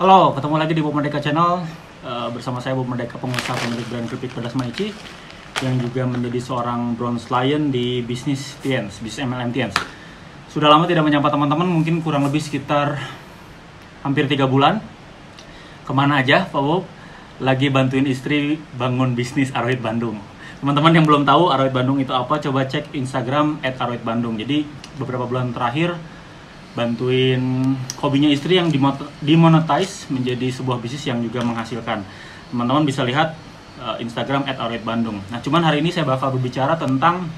Halo, ketemu lagi di Bob Merdeka Channel. Bersama saya Bob Merdeka, pengusaha pemilik brand keripik pedas Maici, yang juga menjadi seorang bronze lion di bisnis Tiens, bisnis MLM Tiens. Sudah lama tidak menyapa teman-teman, mungkin kurang lebih sekitar hampir 3 bulan. Kemana aja Pak Bob? Lagi bantuin istri bangun bisnis Aroid Bandung. Teman-teman yang belum tahu Aroid Bandung itu apa, coba cek Instagram @aroidbandung. Jadi beberapa bulan terakhir bantuin hobinya istri yang dimonetize menjadi sebuah bisnis yang juga menghasilkan. Teman-teman bisa lihat Instagram @aroidbandung. Nah, cuman hari ini saya bakal berbicara tentang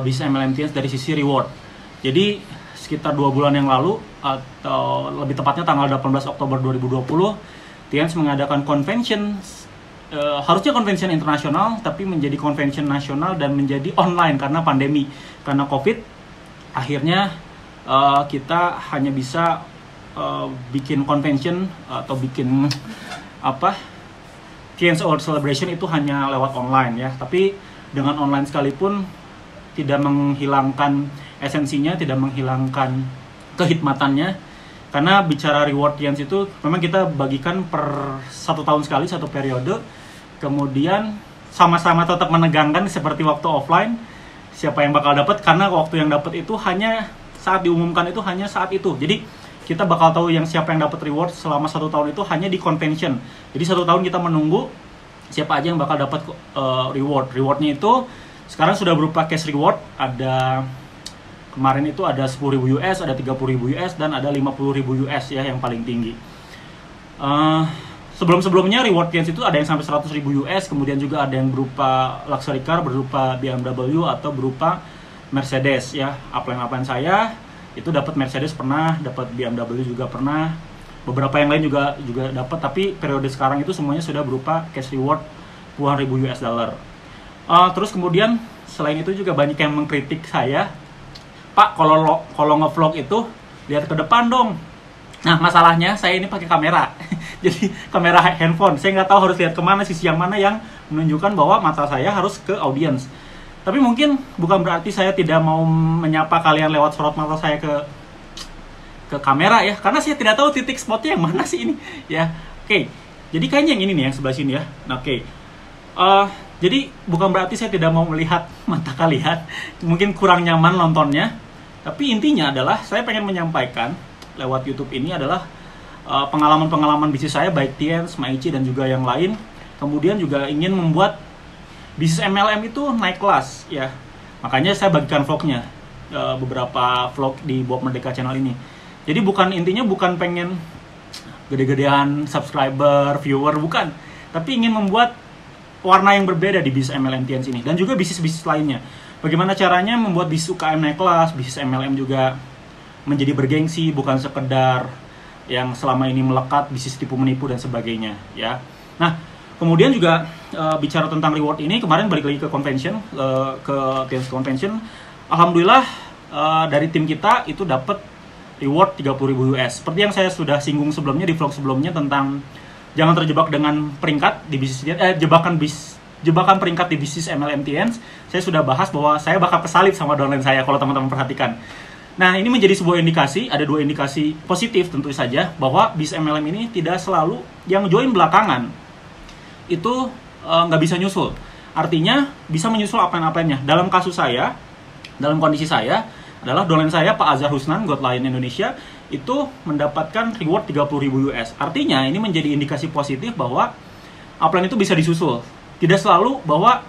bisnis MLM Tiens dari sisi reward. Jadi sekitar 2 bulan yang lalu, atau lebih tepatnya tanggal 18 Oktober 2020, Tiens mengadakan convention, harusnya convention internasional tapi menjadi convention nasional dan menjadi online karena pandemi, karena COVID. Akhirnya kita hanya bisa bikin convention atau bikin Tiens World Celebration itu hanya lewat online ya. Tapi dengan online sekalipun tidak menghilangkan esensinya, tidak menghilangkan kehikmatannya. Karena bicara reward Tiens itu memang kita bagikan per 1 tahun sekali, 1 periode. Kemudian sama-sama tetap menegangkan seperti waktu offline. Siapa yang bakal dapat, karena waktu yang dapat itu hanya saat diumumkan, itu hanya saat itu. Jadi kita bakal tahu yang siapa yang dapat reward selama 1 tahun itu hanya di convention. Jadi 1 tahun kita menunggu siapa aja yang bakal dapat reward. Rewardnya itu sekarang sudah berupa cash reward. Ada kemarin itu ada 10.000 US, ada 30.000 US, dan ada 50.000 US ya yang paling tinggi. Sebelum-sebelumnya reward Tiens itu ada yang sampai 100.000 US, kemudian juga ada yang berupa luxury car, berupa BMW atau berupa Mercedes ya. Upline saya itu dapat Mercedes pernah, dapat BMW juga pernah, beberapa yang lain juga dapat. Tapi periode sekarang itu semuanya sudah berupa cash reward puluhan ribu US dollar. Terus kemudian selain itu juga banyak yang mengkritik saya, Pak, kalau ngevlog itu lihat ke depan dong. Nah, masalahnya saya ini pakai kamera, jadi kamera handphone. Saya nggak tahu harus lihat kemana, sisi yang mana yang menunjukkan bahwa mata saya harus ke audience. Tapi mungkin bukan berarti saya tidak mau menyapa kalian lewat sorot mata saya ke kamera ya, karena saya tidak tahu titik spotnya yang mana sih ini ya. Oke, jadi kayaknya yang ini nih, yang sebelah sini ya. Oke. Jadi bukan berarti saya tidak mau melihat mata kalian, mungkin kurang nyaman nontonnya. Tapi intinya adalah saya pengen menyampaikan lewat YouTube ini adalah pengalaman-pengalaman bisnis saya, baik Tiens, Maici, dan juga yang lain. Kemudian juga ingin membuat bisnis MLM itu naik kelas ya. Makanya saya bagikan vlognya, beberapa vlog di Bob Merdeka Channel ini. Jadi intinya bukan pengen gede-gedean subscriber, viewer, bukan. Tapi ingin membuat warna yang berbeda di bisnis MLM Tiens ini, dan juga bisnis-bisnis lainnya. Bagaimana caranya membuat bisnis UKM naik kelas, bisnis MLM juga menjadi bergengsi, bukan sekedar yang selama ini melekat, bisnis tipu-menipu dan sebagainya ya. Nah, kemudian juga bicara tentang reward ini, kemarin balik lagi ke convention, ke Tiens Convention. Alhamdulillah dari tim kita itu dapat reward 30.000 US. Seperti yang saya sudah singgung sebelumnya di vlog sebelumnya tentang jangan terjebak dengan peringkat di bisnis, jebakan peringkat di bisnis MLM Tiens. Saya sudah bahas bahwa saya bakal kesalip sama downline saya kalau teman-teman perhatikan. Nah, ini menjadi sebuah indikasi, ada 2 indikasi positif tentu saja, bahwa bisnis MLM ini tidak selalu yang join belakangan itu nggak bisa nyusul. Artinya bisa menyusul upline-upline-nya. Dalam kasus saya, dalam kondisi saya adalah downline saya Pak Azhar Husnan, God Lion Indonesia, itu mendapatkan reward 30.000 US. Artinya ini menjadi indikasi positif bahwa upline itu bisa disusul. Tidak selalu bahwa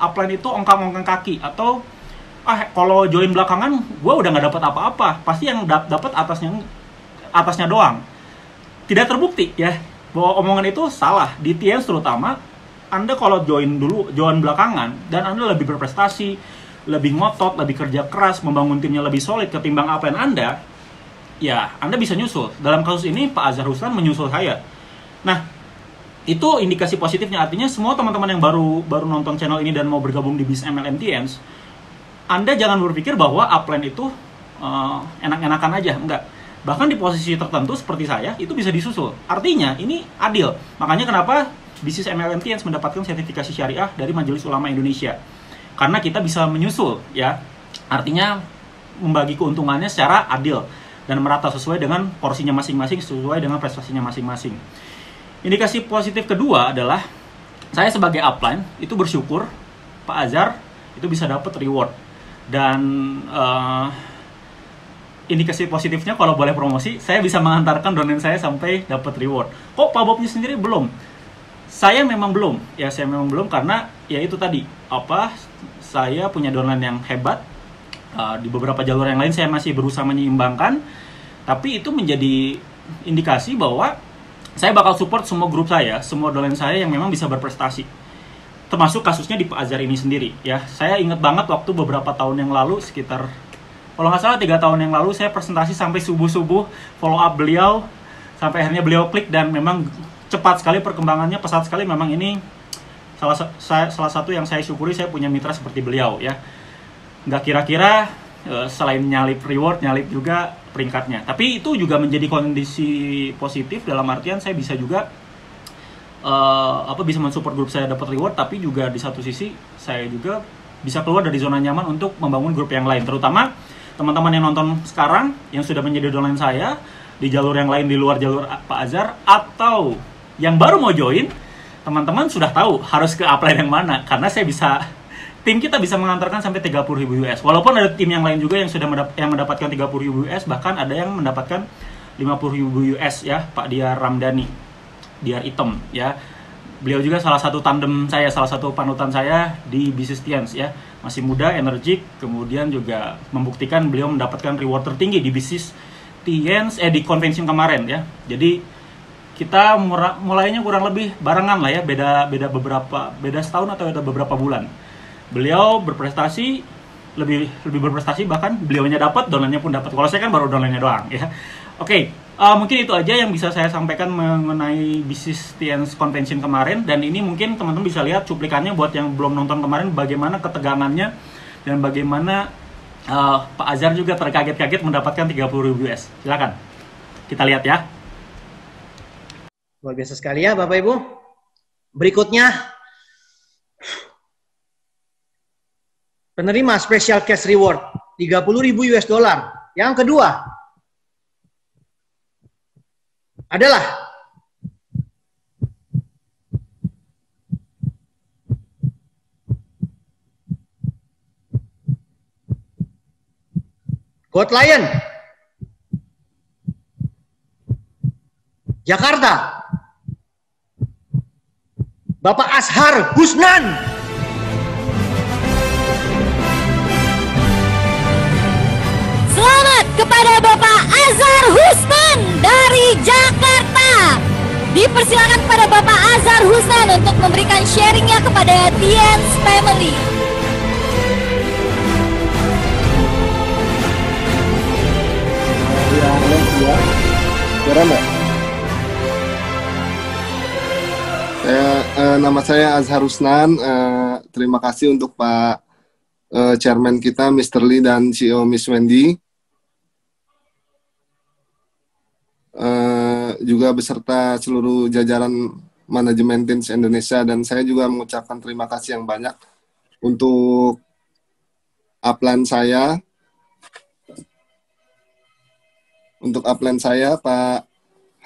upline itu ongkang-ongkang kaki, atau kalau join belakangan gue udah nggak dapat apa-apa, pasti yang dapat atasnya doang. Tidak terbukti ya bahwa omongan itu salah. Di Tiens terutama, Anda kalau join belakangan dan Anda lebih berprestasi, lebih ngotot, lebih kerja keras, membangun timnya lebih solid ketimbang upline Anda, ya Anda bisa nyusul. Dalam kasus ini Pak Azhar Husnan menyusul saya. Nah, itu indikasi positifnya. Artinya semua teman-teman yang baru nonton channel ini dan mau bergabung di bisnis MLM Tiens, Anda jangan berpikir bahwa upline itu enak-enakan aja, enggak. Bahkan di posisi tertentu seperti saya, itu bisa disusul. Artinya ini adil. Makanya kenapa bisnis MLM Tiens mendapatkan sertifikasi syariah dari Majelis Ulama Indonesia. Karena kita bisa menyusul ya. Artinya membagi keuntungannya secara adil. dan merata sesuai dengan porsinya masing-masing, sesuai dengan prestasinya masing-masing. Indikasi positif kedua adalah saya sebagai upline itu bersyukur Pak Azhar itu bisa dapat reward. Dan indikasi positifnya kalau boleh promosi, saya bisa mengantarkan domain saya sampai dapat reward. Kok Pak Bobnya sendiri belum? Saya memang belum, karena ya itu tadi, saya punya domain yang hebat. Di beberapa jalur yang lain saya masih berusaha menyeimbangkan, tapi itu menjadi indikasi bahwa saya bakal support semua grup saya, semua domain saya yang memang bisa berprestasi. Termasuk kasusnya di Pak Azhar ini sendiri ya. Saya ingat banget waktu beberapa tahun yang lalu, sekitar kalau nggak salah 3 tahun yang lalu, saya presentasi sampai subuh-subuh, follow up beliau, sampai akhirnya beliau klik, dan memang cepat sekali perkembangannya, pesat sekali. Memang ini salah satu yang saya syukuri, saya punya mitra seperti beliau ya. Nggak kira-kira selain nyalip reward, nyalip juga peringkatnya. Tapi itu juga menjadi kondisi positif, dalam artian saya bisa juga bisa mensupport grup saya dapat reward, tapi juga di satu sisi saya juga bisa keluar dari zona nyaman untuk membangun grup yang lain. Terutama teman-teman yang nonton sekarang yang sudah menjadi downline saya di jalur yang lain di luar jalur Pak Azhar, atau yang baru mau join, teman-teman sudah tahu harus ke upline yang mana, karena tim kita bisa mengantarkan sampai 30.000 US. Walaupun ada tim yang lain juga yang sudah mendapatkan 30.000 US, bahkan ada yang mendapatkan 50.000 US ya, Pak Diar Ramdhani, Diar Item ya. Beliau juga salah satu tandem saya, salah satu panutan saya di bisnis Tiens ya. Masih muda, energik, kemudian juga membuktikan beliau mendapatkan reward tertinggi di bisnis Tiens di convention kemarin ya. Jadi kita mulainya kurang lebih barengan lah ya, beda setahun atau beda beberapa bulan. Beliau berprestasi, lebih berprestasi, bahkan beliaunya dapat, downline-nya pun dapat. Kalau saya kan baru downline-nya doang ya. Oke, mungkin itu aja yang bisa saya sampaikan mengenai bisnis Tiens Convention kemarin. Dan ini mungkin teman-teman bisa lihat cuplikannya buat yang belum nonton kemarin, bagaimana ketegangannya dan bagaimana Pak Azhar juga terkaget-kaget mendapatkan 30.000 US. Silakan kita lihat ya. Luar biasa sekali ya Bapak Ibu. Berikutnya, penerima special cash reward 30.000 US dollar. Yang kedua adalah Gold Lion Jakarta, Bapak Azhar Husnan. Selamat kepada Bapak Azhar Husnan dari Jakarta. Dipersilakan kepada Bapak Azhar Husnan untuk memberikan sharingnya kepada Tiens Family. Nama saya Azhar Husnan. Terima kasih untuk Pak Chairman kita, Mr. Lee, dan CEO Miss Wendy. Juga beserta seluruh jajaran manajemen Tiens Indonesia, dan saya juga mengucapkan terima kasih yang banyak untuk upline saya, Pak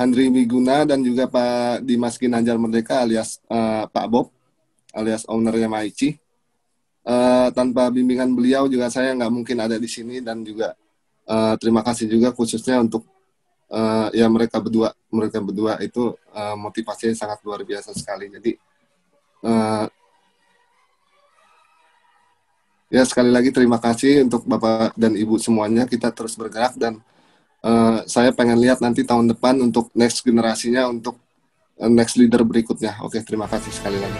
Handri Wiguna, dan juga Pak Dimas Ginanjar Merdeka alias Pak Bob, alias ownernya Maici. Tanpa bimbingan beliau juga saya nggak mungkin ada di sini, dan juga terima kasih juga khususnya untuk ya mereka berdua itu motivasinya sangat luar biasa sekali. Jadi ya sekali lagi terima kasih untuk Bapak dan Ibu semuanya. Kita terus bergerak, dan saya pengen lihat nanti tahun depan untuk next generasinya, untuk next leader berikutnya. Oke, terima kasih sekali lagi.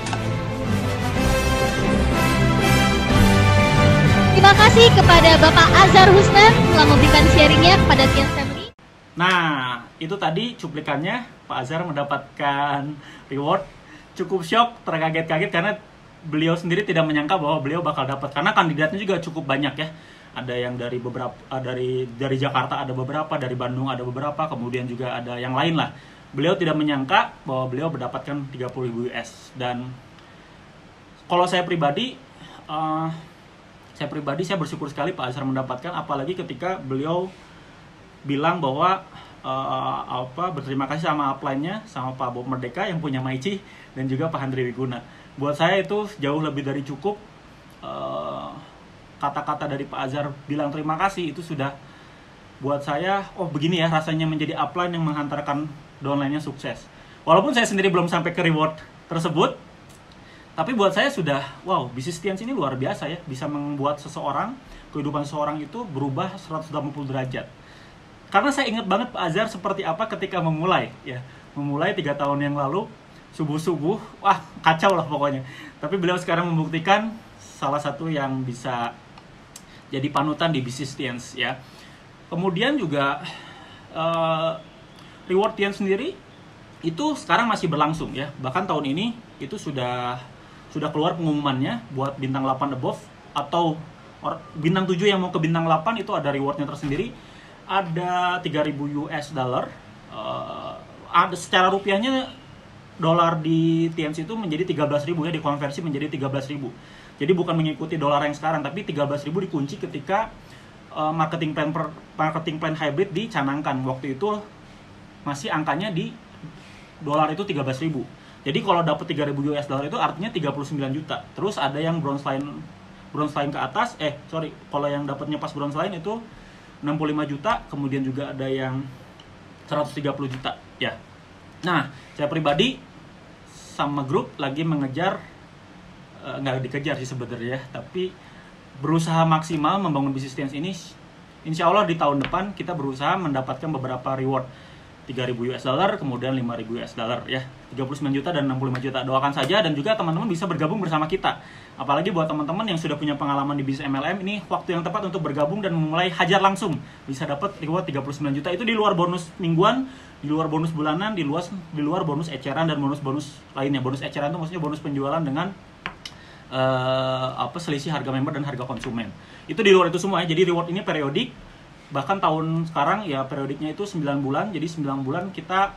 Terima kasih kepada Bapak Azhar Husnan telah memberikan sharingnya kepada Tiens Family. Nah, itu tadi cuplikannya. Pak Azhar mendapatkan reward. Cukup shock, terkaget-kaget, karena beliau sendiri tidak menyangka bahwa beliau bakal dapat. Karena kandidatnya juga cukup banyak ya. Ada yang dari beberapa dari Jakarta, ada beberapa dari Bandung, ada beberapa, kemudian juga ada yang lain lah. Beliau tidak menyangka bahwa beliau mendapatkan 30.000 US. Dan kalau saya pribadi saya bersyukur sekali Pak Azhar mendapatkan, apalagi ketika beliau bilang bahwa berterima kasih sama upline-nya, sama Pak Bob Merdeka yang punya Maichi, dan juga Pak Handri Wiguna. Buat saya itu jauh lebih dari cukup. Kata-kata dari Pak Azhar bilang terima kasih itu sudah buat saya, oh begini ya rasanya menjadi upline yang menghantarkan downline-nya sukses. Walaupun saya sendiri belum sampai ke reward tersebut, tapi buat saya sudah, wow, bisnis Tians ini luar biasa ya, bisa membuat seseorang, kehidupan seseorang itu berubah 180 derajat. Karena saya ingat banget Pak Azhar seperti apa ketika memulai 3 tahun yang lalu, subuh-subuh, wah kacau lah pokoknya. Tapi beliau sekarang membuktikan salah satu yang bisa jadi panutan di bisnis Tians ya. Kemudian juga reward Tians sendiri itu sekarang masih berlangsung ya. Bahkan tahun ini itu sudah keluar pengumumannya buat bintang 8 above atau bintang 7 yang mau ke bintang 8 itu ada rewardnya tersendiri. Ada 3.000 US dollar. Ada secara rupiahnya dolar di Tians itu menjadi 13.000 ya, dikonversi menjadi 13.000. Jadi bukan mengikuti dolar yang sekarang, tapi 13.000 dikunci ketika marketing plan hybrid dicanangkan. Waktu itu masih angkanya di dolar itu 13.000. Jadi kalau dapat 3.000 US dollar itu artinya 39 juta. Terus ada yang bronze line ke atas, kalau yang dapatnya pas bronze line itu 65 juta, kemudian juga ada yang 130 juta ya. Nah, saya pribadi sama grup lagi mengejar, nggak dikejar sih sebenarnya, tapi berusaha maksimal membangun bisnis Tians ini. Insya Allah di tahun depan kita berusaha mendapatkan beberapa reward, 3.000 US dollar, kemudian 5.000 US dollar ya, 39 juta dan 65 juta. Doakan saja, dan juga teman-teman bisa bergabung bersama kita. Apalagi buat teman-teman yang sudah punya pengalaman di bisnis MLM, ini waktu yang tepat untuk bergabung dan memulai hajar langsung. Bisa dapat reward 39 juta, itu di luar bonus mingguan, di luar bonus bulanan, di luar bonus eceran dan bonus lainnya. Bonus eceran itu maksudnya bonus penjualan dengan selisih harga member dan harga konsumen. Itu di luar itu semua ya. Jadi reward ini periodik. Bahkan tahun sekarang ya periodiknya itu 9 bulan. Jadi 9 bulan kita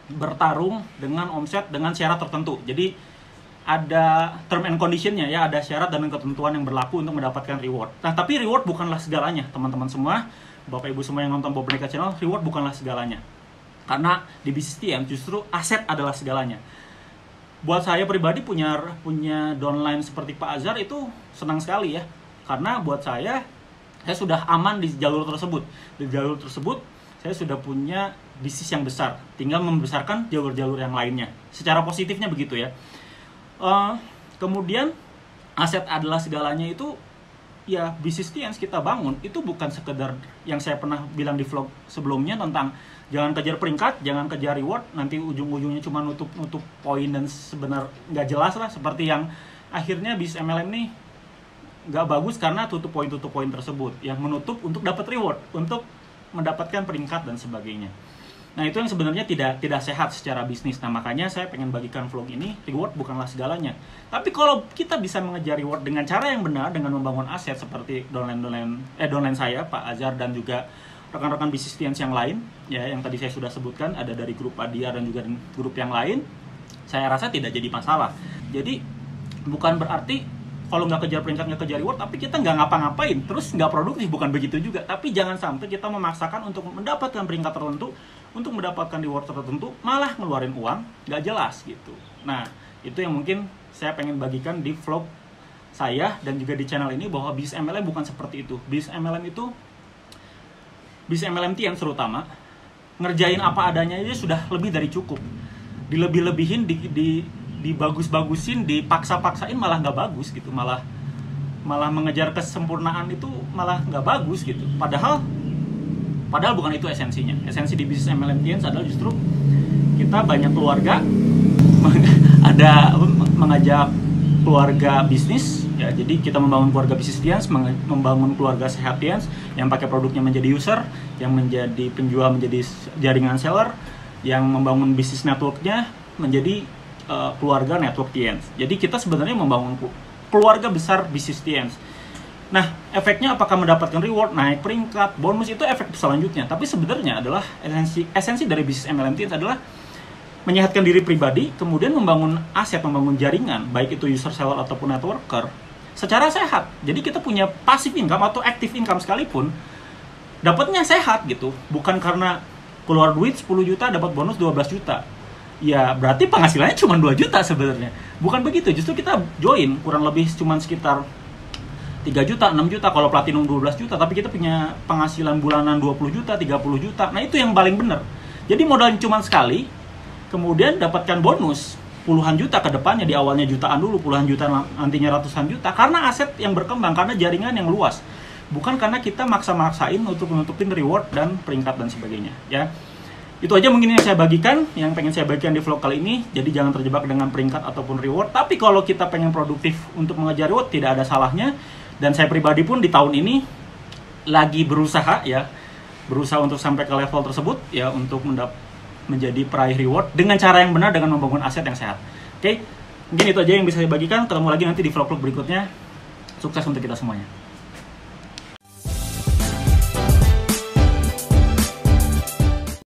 bertarung dengan omset dengan syarat tertentu. Jadi ada term and conditionnya ya, ada syarat dan ketentuan yang berlaku untuk mendapatkan reward. Nah, tapi reward bukanlah segalanya, teman-teman semua, Bapak Ibu semua yang nonton Bob Merdeka Channel, reward bukanlah segalanya. Karena di bisnis Tians justru aset adalah segalanya. Buat saya pribadi punya downline seperti Pak Azhar itu senang sekali ya. Karena buat saya sudah aman di jalur tersebut. Di jalur tersebut saya sudah punya bisnis yang besar. Tinggal membesarkan jalur-jalur yang lainnya. Secara positifnya begitu ya. Kemudian aset adalah segalanya itu ya, bisnis Tians kita bangun itu bukan sekedar yang saya pernah bilang di vlog sebelumnya tentang jangan kejar peringkat, jangan kejar reward, nanti ujung-ujungnya cuma nutup poin dan sebenarnya nggak jelas lah, seperti yang akhirnya bisnis MLM nih nggak bagus karena tutup poin tersebut yang menutup untuk dapat reward, untuk mendapatkan peringkat dan sebagainya. Nah, itu yang sebenarnya tidak sehat secara bisnis. Nah, makanya saya pengen bagikan vlog ini, reward bukanlah segalanya. Tapi kalau kita bisa mengejar reward dengan cara yang benar, dengan membangun aset seperti downline saya, Pak Azhar, dan juga rekan-rekan bisnis Tians yang lain, ya, yang tadi saya sudah sebutkan, ada dari grup Adia dan juga grup yang lain, saya rasa tidak jadi masalah. Jadi, bukan berarti kalau nggak kejar peringkat, nggak kejar reward, tapi kita nggak ngapa-ngapain, terus nggak produktif, bukan begitu juga. Tapi jangan sampai kita memaksakan untuk mendapatkan peringkat tertentu, untuk mendapatkan reward tertentu, malah ngeluarin uang nggak jelas gitu. Nah, itu yang mungkin saya pengen bagikan di vlog saya dan juga di channel ini, bahwa bisnis MLM bukan seperti itu. Bisnis MLM Tians terutama, ngerjain apa adanya aja sudah lebih dari cukup. Dilebih-lebihin, dibagus-bagusin, dipaksa-paksain malah nggak bagus gitu. Malah mengejar kesempurnaan itu malah nggak bagus gitu. Padahal bukan itu esensinya. Esensi di bisnis MLM Tians adalah justru kita banyak keluarga, mengajak keluarga bisnis ya. Jadi kita membangun keluarga bisnis Tians, membangun keluarga sehat Tians yang pakai produknya menjadi user, yang menjadi penjual, menjadi jaringan seller, yang membangun bisnis networknya menjadi keluarga network Tians. Jadi kita sebenarnya membangun keluarga besar bisnis Tians. Nah, efeknya apakah mendapatkan reward, naik peringkat, bonus, itu efek selanjutnya. Tapi sebenarnya adalah esensi dari bisnis MLM Tians adalah menyehatkan diri pribadi, kemudian membangun aset, membangun jaringan, baik itu user, seller, ataupun networker, secara sehat. Jadi kita punya passive income atau active income sekalipun, dapatnya sehat gitu, bukan karena keluar duit 10 juta dapat bonus 12 juta. Ya berarti penghasilannya cuma 2 juta sebenarnya. Bukan begitu, justru kita join kurang lebih cuma sekitar 3 juta, 6 juta, kalau platinum 12 juta, tapi kita punya penghasilan bulanan 20 juta, 30 juta. Nah itu yang paling benar. Jadi modalnya cuma sekali, kemudian dapatkan bonus puluhan juta ke depannya, di awalnya jutaan dulu, puluhan juta, nantinya ratusan juta, karena aset yang berkembang, karena jaringan yang luas. Bukan karena kita maksa-maksain untuk menutupin reward dan peringkat dan sebagainya, ya. Itu aja mungkin yang saya bagikan, yang pengen saya bagikan di vlog kali ini. Jadi jangan terjebak dengan peringkat ataupun reward. Tapi kalau kita pengen produktif untuk mengejar reward, tidak ada salahnya. Dan saya pribadi pun di tahun ini lagi berusaha, ya, berusaha untuk sampai ke level tersebut, ya, untuk menjadi peraih reward dengan cara yang benar, dengan membangun aset yang sehat. Oke, mungkin itu aja yang bisa saya bagikan. Ketemu lagi nanti di vlog-vlog berikutnya. Sukses untuk kita semuanya.